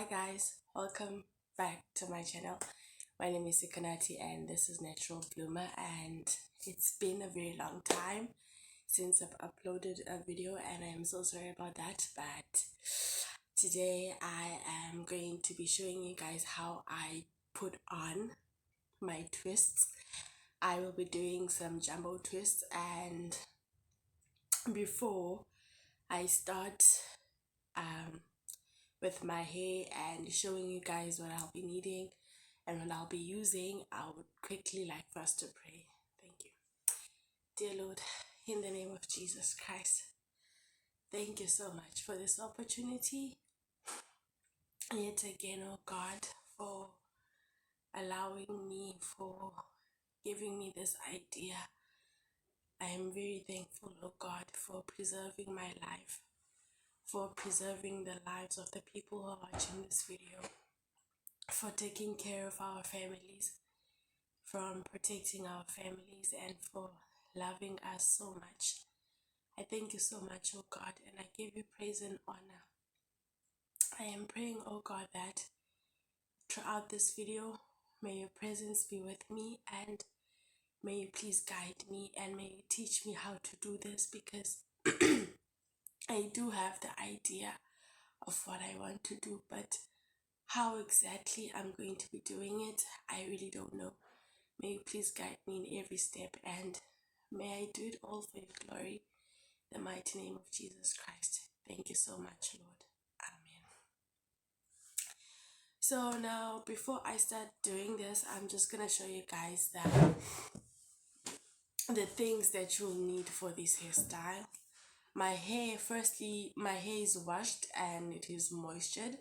Hi guys, welcome back to my channel. My name is Sikanati and this is Natural Bloomer, and it's been a very long time since I've uploaded a video and I'm so sorry about that, but today I am going to be showing you guys how I put on my twists. I will be doing some jumbo twists, and before I start with my hair and showing you guys what I'll be needing and what I'll be using, I would quickly like for us to pray. Thank you. Dear Lord, in the name of Jesus Christ, thank you so much for this opportunity yet again, oh God, for allowing me, for giving me this idea. I am very thankful, oh God, for preserving my life, for preserving the lives of the people who are watching this video, for taking care of our families, from protecting our families, and for loving us so much. I thank you so much, oh God, and I give you praise and honor. I am praying, oh God, that throughout this video, may your presence be with me, and may you please guide me, and may you teach me how to do this, because I do have the idea of what I want to do, but how exactly I'm going to be doing it, I really don't know. May you please guide me in every step, and may I do it all for your glory. In the mighty name of Jesus Christ. Thank you so much, Lord. Amen. So now, before I start doing this, I'm just going to show you guys the things that you'll need for this hairstyle. My hair is washed and it is moistured.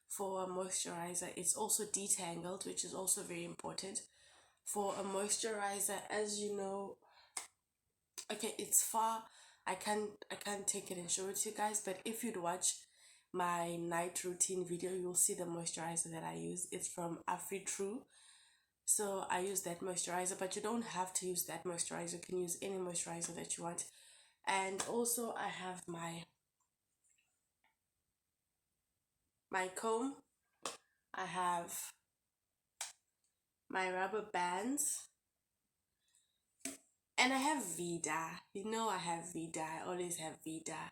For a moisturizer, it's also detangled, which is also very important. For a moisturizer, as you know, okay, it's far, I can't take it and show it to you guys, but if you'd watch my night routine video, you'll see the moisturizer that I use. It's from AfriTrue. So I use that moisturizer, but you don't have to use that moisturizer. You can use any moisturizer that you want. And also I have my comb, I have my rubber bands, and I have Vida. You know I have Vida. I always have Vida.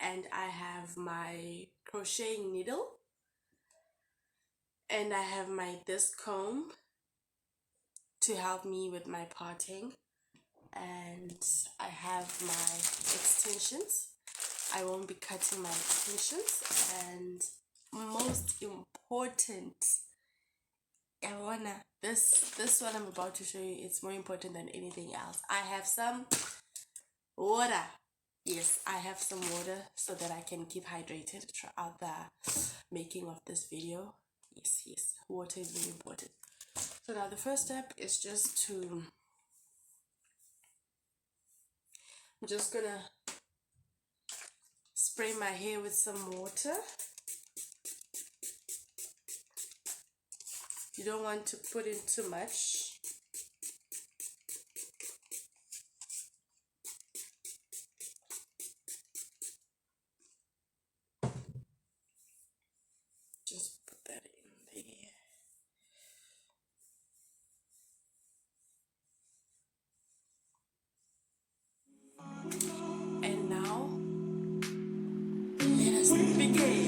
And I have my crocheting needle, and I have my this comb to help me with my parting, and I have my extensions. I won't be cutting my extensions, and most important, this one I'm about to show you, it's more important than anything else. I have some water. Yes, I have some water so that I can keep hydrated throughout the making of this video. Yes, water is very important. So now the first step is just to, I'm just gonna spray my hair with some water. You don't want to put in too much. Just put that in there. And now, let us begin.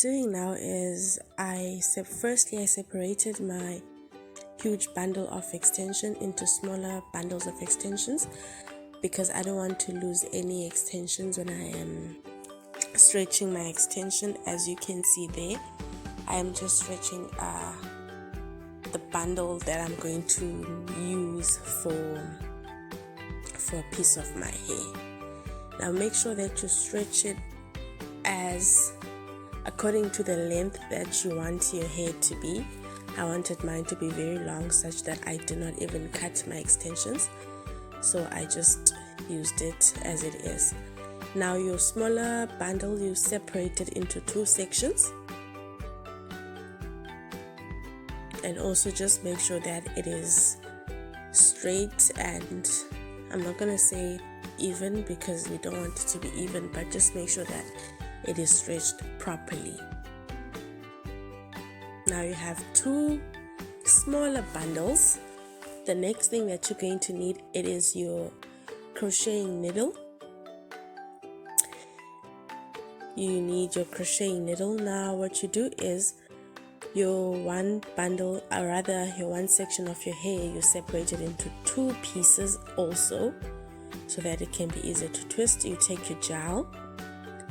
doing now is I separated my huge bundle of extension into smaller bundles of extensions, because I don't want to lose any extensions when I am stretching my extension. As you can see there, I am just stretching the bundle that I'm going to use for a piece of my hair. Now make sure that you stretch it as according to the length that you want your hair to be. I wanted mine to be very long, such that I do not even cut my extensions, so I just used it as it is. Now your smaller bundle, you separate it into 2 sections, and also just make sure that it is straight, and I'm not gonna say even because we don't want it to be even, but just make sure that it is stretched properly. Now you have 2 smaller bundles. The next thing that you're going to need, it is your crocheting needle. You need your crocheting needle. Now what you do is your one bundle, or rather your one section of your hair, you separate it into 2 pieces also, so that it can be easier to twist. You take your gel,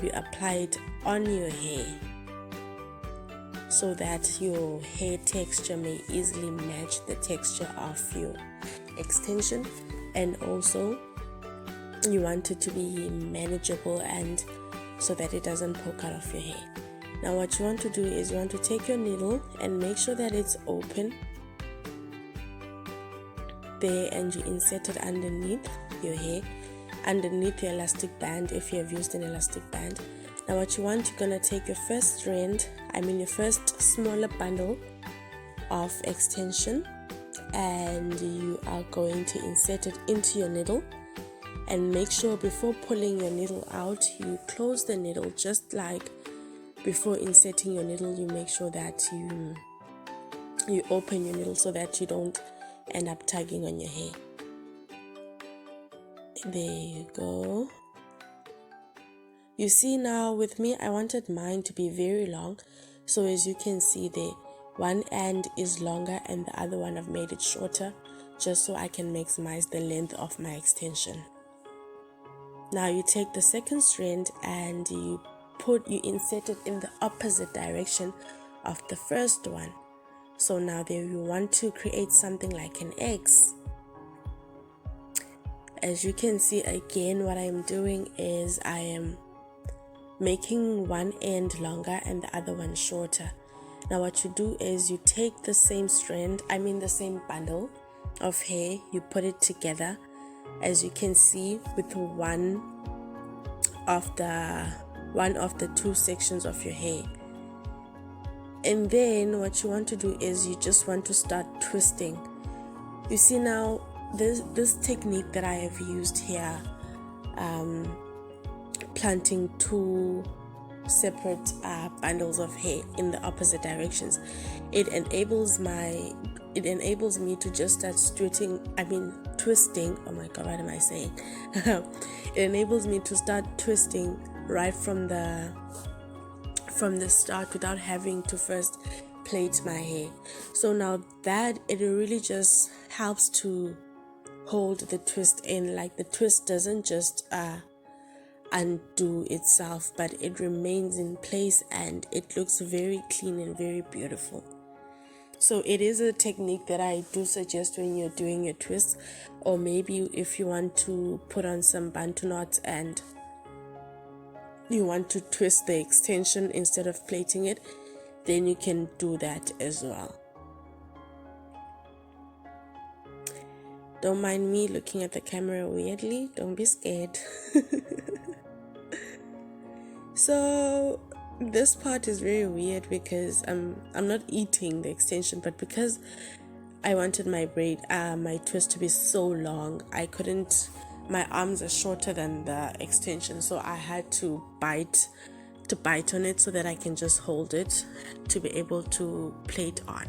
you apply it on your hair so that your hair texture may easily match the texture of your extension, and also you want it to be manageable and so that it doesn't poke out of your hair. Now what you want to do is you want to take your needle and make sure that it's open there, and you insert it underneath your hair, underneath your elastic band if you have used an elastic band. Now what you want, you're going to take your first your first smaller bundle of extension, and you are going to insert it into your needle, and make sure before pulling your needle out, you close the needle. Just like before inserting your needle, you make sure that you open your needle so that you don't end up tugging on your hair. There you go. You see, now with me, I wanted mine to be very long, so as you can see there, one end is longer and the other one I've made it shorter, just so I can maximize the length of my extension. Now you take the second strand and you insert it in the opposite direction of the first one. So now there you want to create something like an X. As you can see, again, what I'm doing is I am making one end longer and the other one shorter. Now what you do is you take the same the same bundle of hair, you put it together, as you can see, with one of the 2 sections of your hair. And then what you want to do is you just want to start twisting. You see, now this technique that I have used here, planting 2 separate bundles of hair in the opposite directions, it enables me to just start twisting. Oh my god, what am I saying? It enables me to start twisting right from the start without having to first plait my hair. So now that it really just helps to hold the twist in, like the twist doesn't just undo itself, but it remains in place and it looks very clean and very beautiful. So it is a technique that I do suggest when you're doing your twists, or maybe if you want to put on some bantu knots and you want to twist the extension instead of plaiting it, then you can do that as well. Don't mind me looking at the camera weirdly, don't be scared. So this part is very weird because I'm not eating the extension, but because I wanted my twist to be so long, my arms are shorter than the extension, so I had to bite on it so that I can just hold it to be able to plait on.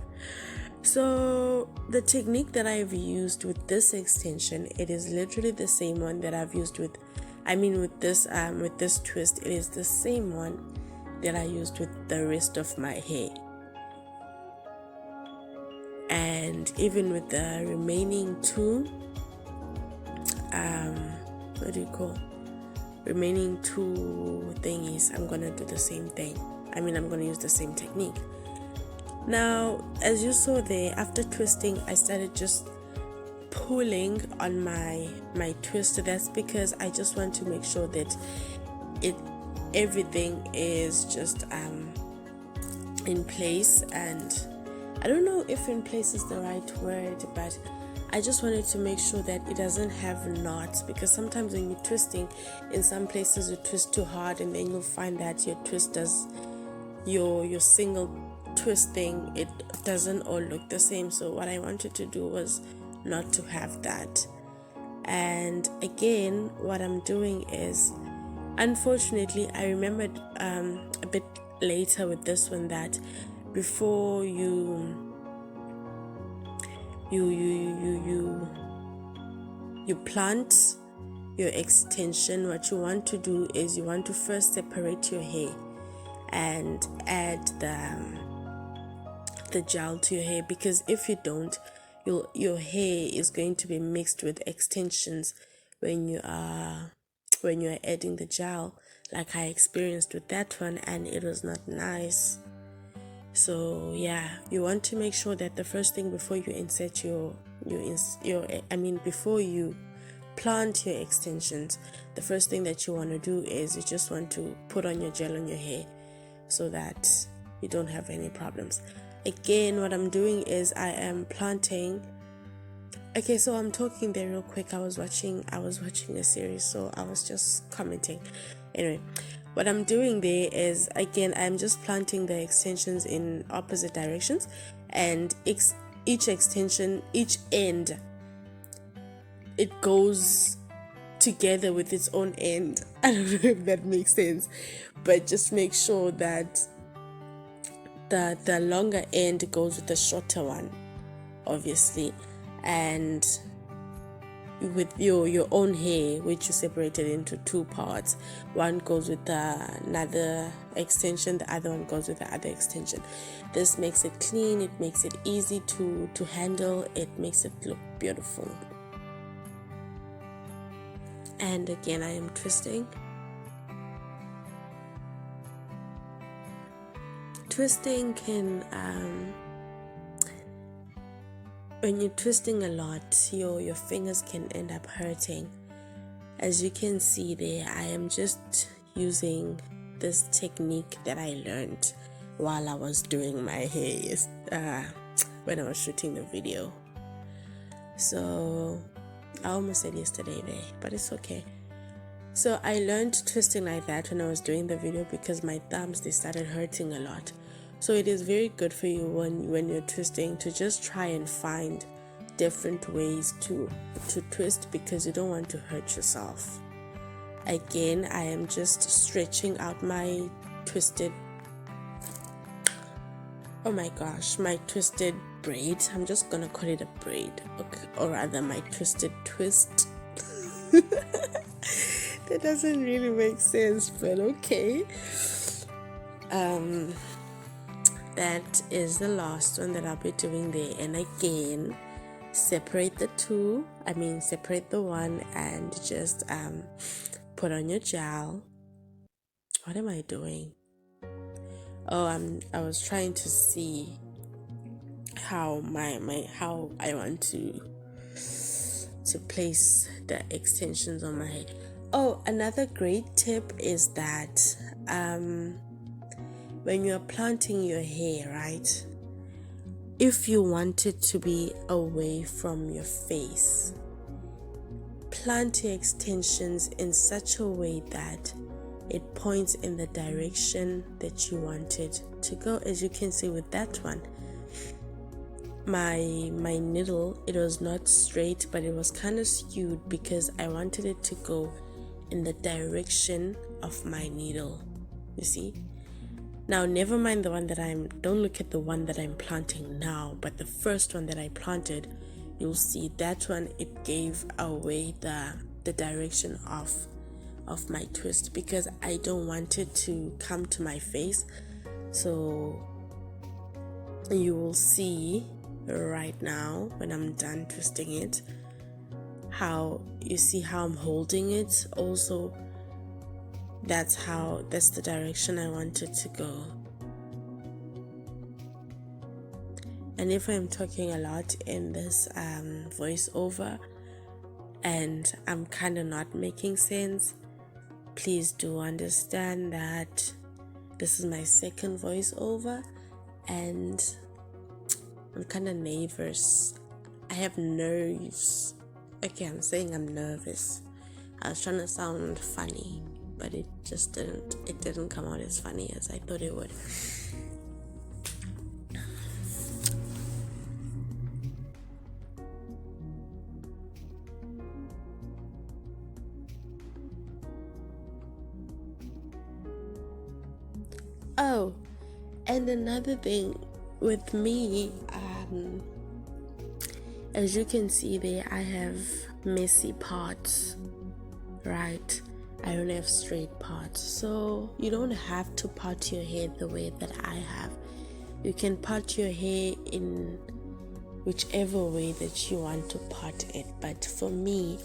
So the technique that I've used with this extension, it is literally the same one that I've used with this twist. It is the same one that I used with the rest of my hair. And even with the remaining two, remaining two thingies, I'm gonna do the same thing. I'm gonna use the same technique. Now, as you saw there, after twisting, I started just pulling on my twist. That's because I just want to make sure that everything is just in place. And I don't know if in place is the right word, but I just wanted to make sure that it doesn't have knots, because sometimes when you're twisting, in some places you twist too hard and then you'll find that your twist does, your single twisting, it doesn't all look the same. So what I wanted to do was not to have that. And again, what I'm doing is, unfortunately, I remembered a bit later with this one that before you plant your extension, what you want to do is you want to first separate your hair and add the gel to your hair, because if you don't, your hair is going to be mixed with extensions when you're adding the gel, like I experienced with that one, and it was not nice. So yeah, you want to make sure that the first thing before you insert before you plant your extensions, the first thing that you want to do is you just want to put on your gel on your hair so that you don't have any problems. Again, what I'm doing is I am planting. Okay, so I'm talking there real quick. I was watching a series, so I was just commenting. Anyway, what I'm doing there is, again, I'm just planting the extensions in opposite directions, and each extension, each end, it goes together with its own end. I don't know if that makes sense, but just make sure that the longer end goes with the shorter one, obviously, and with your own hair, which you separated into two parts. One goes with another extension, the other one goes with the other extension. This makes it clean, it makes it easy to handle, it makes it look beautiful. And again, I am twisting. Twisting can when you're twisting a lot, your fingers can end up hurting. As you can see there, I am just using this technique that I learned while I was doing my hair when I was shooting the video. So I almost said yesterday there, but it's okay. So I learned twisting like that when I was doing the video, because my thumbs, they started hurting a lot. So it is very good for you when you're twisting to just try and find different ways to twist, because you don't want to hurt yourself. Again, I am just stretching out my twisted, my twisted braid. I'm just gonna call it a braid, okay, or rather my twisted twist. That doesn't really make sense, but okay. That is the last one that I'll be doing there. And again, separate the one and just put on your gel. What am I doing? I was trying to see how how I want to place the extensions on my head. Another great tip is that when you're planting your hair, right, if you want it to be away from your face, plant your extensions in such a way that it points in the direction that you want it to go. As you can see with that one, my needle, it was not straight, but it was kind of skewed because I wanted it to go in the direction of my needle. You see? Now, never mind the one that don't look at the one that I'm planting now, but the first one that I planted, you'll see that one, it gave away the direction of of my twist because I don't want it to come to my face. So you will see right now when I'm done twisting it, how you see how I'm holding it. Also, that's the direction I want it to go. And if I'm talking a lot in this voiceover and I'm kind of not making sense, please do understand that this is my second voiceover and I'm kind of nervous. I have nerves. Okay, I'm saying I'm nervous. I was trying to sound funny, but it didn't come out as funny as I thought it would. Oh, and another thing with me, as you can see there, I have messy parts, right? I don't have straight parts. So you don't have to part your hair the way that I have. You can part your hair in whichever way that you want to part it. But for me,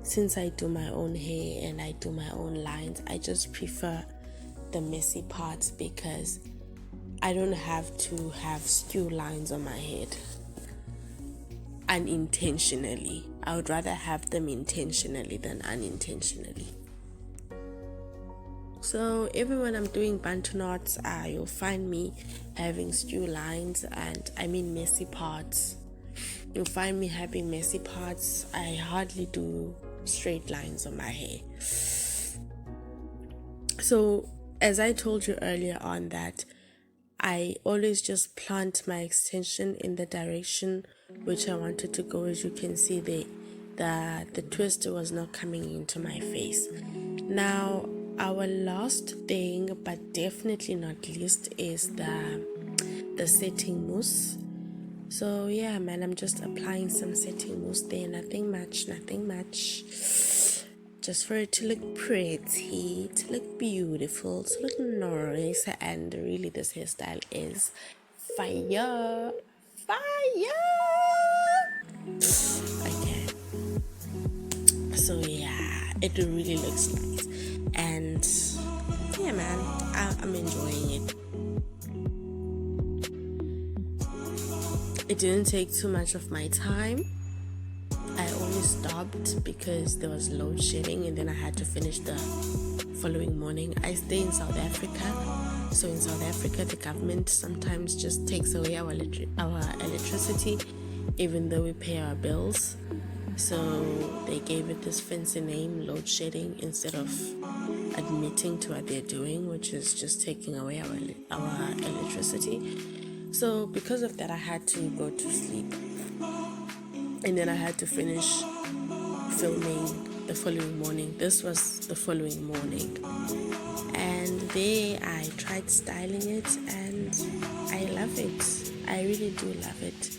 since I do my own hair and I do my own lines, I just prefer the messy parts because I don't have to have skew lines on my head unintentionally. I would rather have them intentionally than unintentionally. So even when I'm doing bantu knots, you'll find me having skew lines and messy parts. You'll find me having messy parts. I hardly do straight lines on my hair. So as I told you earlier on that I always just plant my extension in the direction which I wanted to go. As you can see, the twister was not coming into my face. Now, our last thing, but definitely not least, is the setting mousse. So yeah, man, I'm just applying some setting mousse there. Nothing much. Just for it to look pretty, to look beautiful, to look nice, and really this hairstyle is fire. Okay, so yeah, it really looks nice, and yeah, man, I'm enjoying it. It didn't take too much of my time. I only stopped because there was load shedding and then I had to finish the following morning. I stay in South Africa, so in South Africa the government sometimes just takes away our electricity even though we pay our bills. So they gave it this fancy name, load shedding, instead of admitting to what they're doing, which is just taking away our electricity. So because of that, I had to go to sleep. And then I had to finish filming the following morning. This was the following morning. And there I tried styling it and I love it. I really do love it.